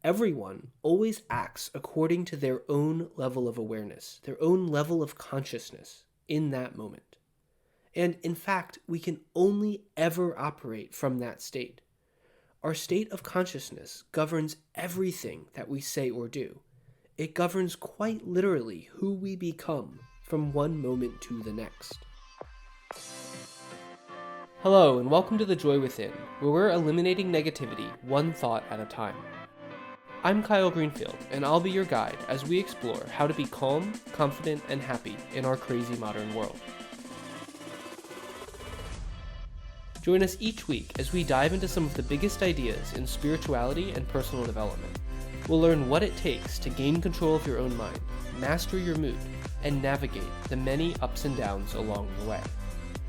Everyone always acts according to their own level of awareness, their own level of consciousness in that moment. And in fact, we can only ever operate from that state. Our state of consciousness governs everything that we say or do. It governs quite literally who we become from one moment to the next. Hello, and welcome to The Joy Within, where we're eliminating negativity one thought at a time. I'm Kyle Greenfield, and I'll be your guide as we explore how to be calm, confident, and happy in our crazy modern world. Join us each week as we dive into some of the biggest ideas in spirituality and personal development. We'll learn what it takes to gain control of your own mind, master your mood, and navigate the many ups and downs along the way.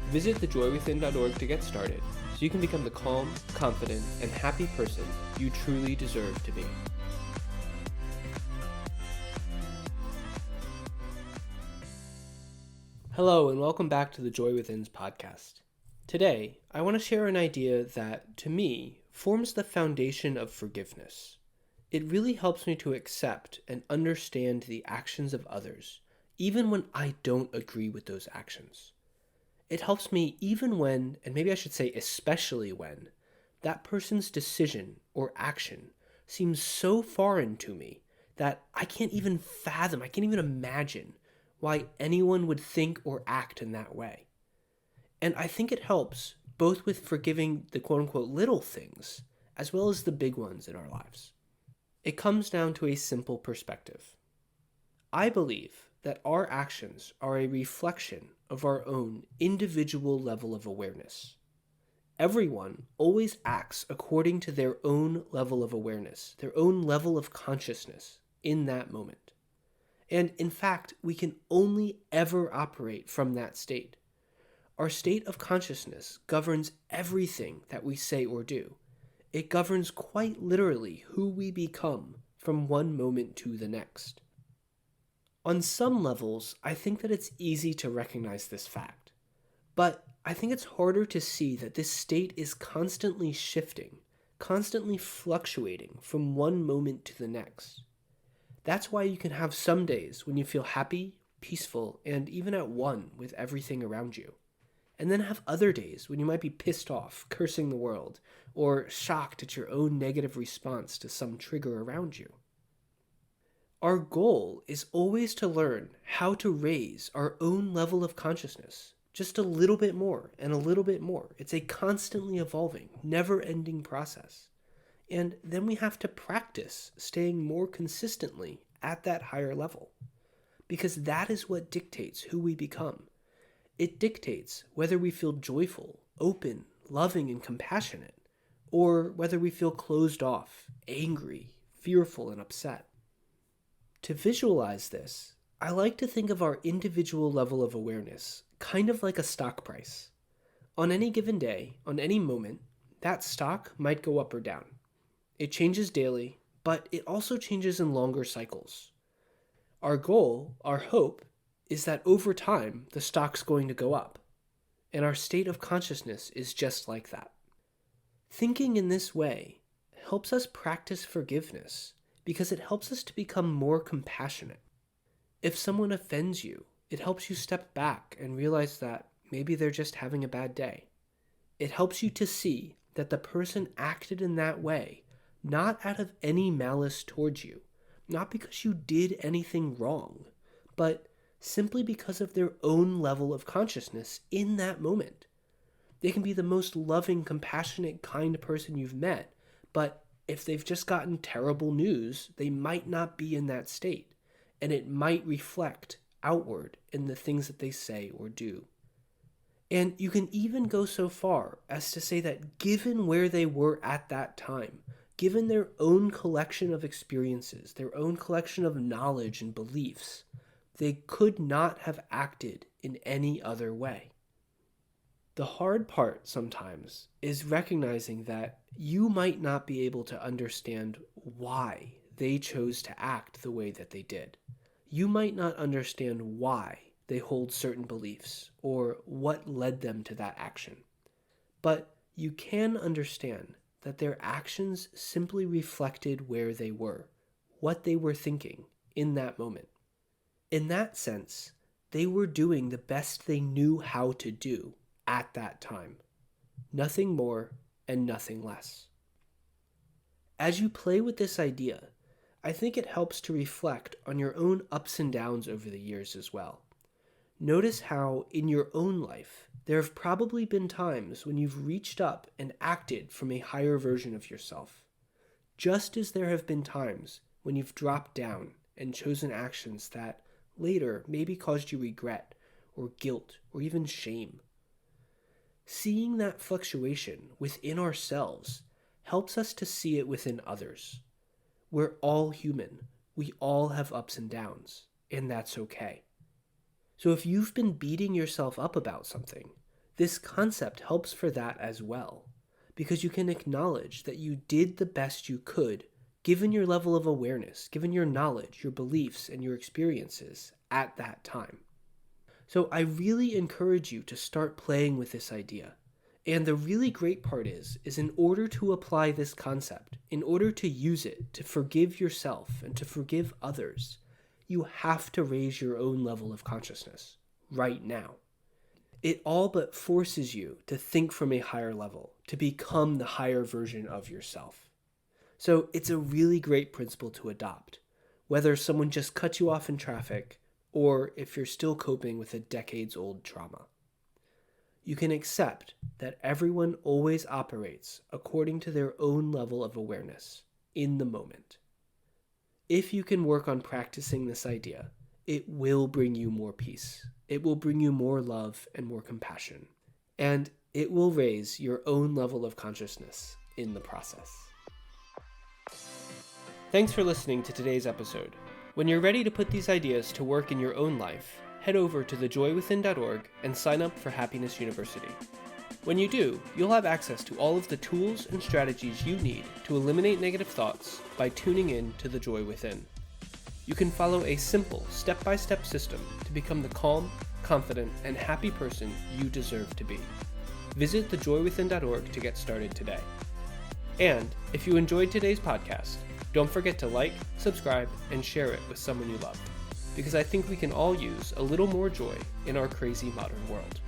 Visit thejoywithin.org to get started so you can become the calm, confident, and happy person you truly deserve to be. Hello, and welcome back to the Joy Within's podcast. Today, I want to share an idea that, to me, forms the foundation of forgiveness. It really helps me to accept and understand the actions of others, even when I don't agree with those actions. It helps me even when, and maybe I should say especially when, that person's decision or action seems so foreign to me that I can't even fathom, I can't even imagine why anyone would think or act in that way. And I think it helps both with forgiving the quote-unquote little things as well as the big ones in our lives. It comes down to a simple perspective. I believe that our actions are a reflection of our own individual level of awareness. Everyone always acts according to their own level of awareness, their own level of consciousness in that moment. And in fact, we can only ever operate from that state. Our state of consciousness governs everything that we say or do. It governs quite literally who we become from one moment to the next. On some levels, I think that it's easy to recognize this fact, but I think it's harder to see that this state is constantly shifting, constantly fluctuating from one moment to the next. That's why you can have some days when you feel happy, peaceful, and even at one with everything around you. And then have other days when you might be pissed off, cursing the world, or shocked at your own negative response to some trigger around you. Our goal is always to learn how to raise our own level of consciousness, just a little bit more and a little bit more. It's a constantly evolving, never-ending process. And then we have to practice staying more consistently at that higher level, because that is what dictates who we become. It dictates whether we feel joyful, open, loving, and compassionate, or whether we feel closed off, angry, fearful, and upset. To visualize this, I like to think of our individual level of awareness kind of like a stock price. On any given day, on any moment, that stock might go up or down. It changes daily, but it also changes in longer cycles. Our goal, our hope, is that over time, the stock's going to go up. And our state of consciousness is just like that. Thinking in this way helps us practice forgiveness because it helps us to become more compassionate. If someone offends you, it helps you step back and realize that maybe they're just having a bad day. It helps you to see that the person acted in that way, not out of any malice towards you, not because you did anything wrong, but simply because of their own level of consciousness in that moment. They can be the most loving, compassionate, kind person you've met, but if they've just gotten terrible news, they might not be in that state, and it might reflect outward in the things that they say or do. And you can even go so far as to say that given where they were at that time, given their own collection of experiences, their own collection of knowledge and beliefs, they could not have acted in any other way. The hard part sometimes is recognizing that you might not be able to understand why they chose to act the way that they did. You might not understand why they hold certain beliefs or what led them to that action. But you can understand that their actions simply reflected where they were, what they were thinking in that moment. In that sense, they were doing the best they knew how to do at that time. Nothing more and nothing less. As you play with this idea, I think it helps to reflect on your own ups and downs over the years as well. Notice how, in your own life, there have probably been times when you've reached up and acted from a higher version of yourself, just as there have been times when you've dropped down and chosen actions that later maybe caused you regret or guilt or even shame. Seeing that fluctuation within ourselves helps us to see it within others. We're all human. We all have ups and downs, and that's okay. So if you've been beating yourself up about something, this concept helps for that as well, because you can acknowledge that you did the best you could given your level of awareness, given your knowledge, your beliefs, and your experiences at that time. So I really encourage you to start playing with this idea. And the really great part is in order to apply this concept, in order to use it to forgive yourself and to forgive others, you have to raise your own level of consciousness right now. It all but forces you to think from a higher level, to become the higher version of yourself. So it's a really great principle to adopt, whether someone just cut you off in traffic or if you're still coping with a decades-old trauma. You can accept that everyone always operates according to their own level of awareness in the moment. If you can work on practicing this idea, it will bring you more peace. It will bring you more love and more compassion. And it will raise your own level of consciousness in the process. Thanks for listening to today's episode. When you're ready to put these ideas to work in your own life, head over to thejoywithin.org and sign up for Happiness University. When you do, you'll have access to all of the tools and strategies you need to eliminate negative thoughts by tuning in to The Joy Within. You can follow a simple, step-by-step system to become the calm, confident, and happy person you deserve to be. Visit thejoywithin.org to get started today. And if you enjoyed today's podcast, don't forget to like, subscribe, and share it with someone you love, because I think we can all use a little more joy in our crazy modern world.